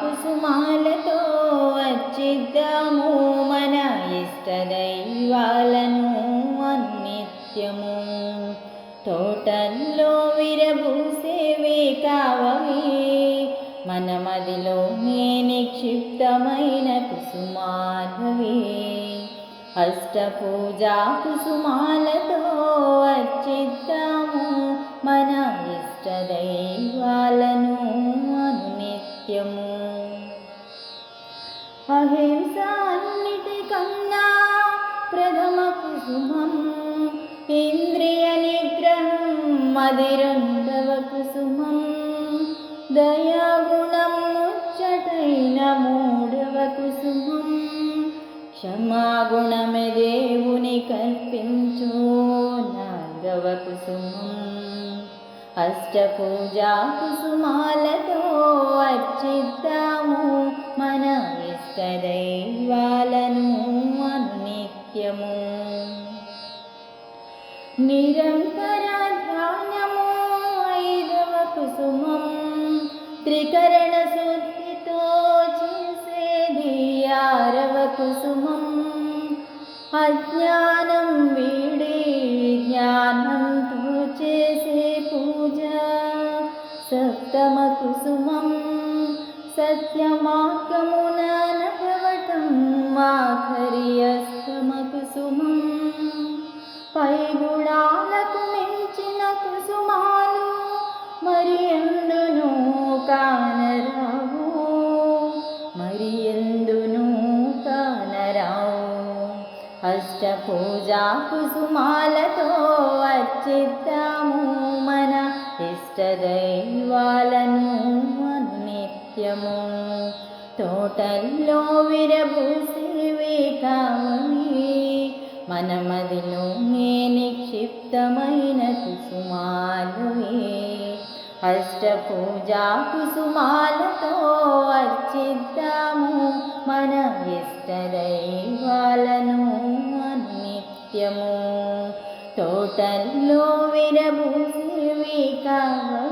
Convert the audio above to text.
కుసుమాలతో అర్చిద్దాము మన ఇష్ట దైవాలను అనిత్యము. తోటల్లో విరబూసేవే కావవి మన మదిలో నిక్షిప్తమైన కుసుమాలవే. అష్టపూజా కుసుమాలతో అర్చిద్దాము మన ఇష్ట దైవాలను అనునిత్యము. అహింస అన్నిటికన్నా ప్రథమ కుసుమం, ఇంద్రియ నిగ్రహం అది రెండవ కుసుమం, దయాగుణం ముచ్చటైన మూడవ కుసుమం, క్షమాగుణమే దేవుని కల్పించు నాలుగవ కుసుమం. అష్టపూజా కుసుమాలతో అర్చిద్దాము మన ఇష్ట దైవాలను అనునిత్యము. నిరంతర ధ్యానము ఐదవ కుసుమం, త్రికరణ శుద్ధితో చేసేది ఆరవ కుసుమం, అజ్ఞానం వీడి జ్ఞానంతో చేసే పూజ సప్తమ కుసుమం, సత్యమార్గమున నడవటం ఆఖరి అష్టమ కుసుమం. పై గుణాలకు మించిన కుసుమాలు మరి ఎందును కానరావు, మరి ఎందును కానరావు. అష్టపూజా కుసుమాలతో అర్చిద్దాము మన ఇష్ట దైవాలను అనునిత్యము. తోటల్లో విరబూసేవే కావవి మన మదిలో నిక్షిప్తమైన కుసుమాలవే. అష్టపూజా కుసుమాలతో అర్చిద్దాము మన ఇష్ట దైవాలను అనునిత్యము. తోటల్లో విరబూసేవే కావవి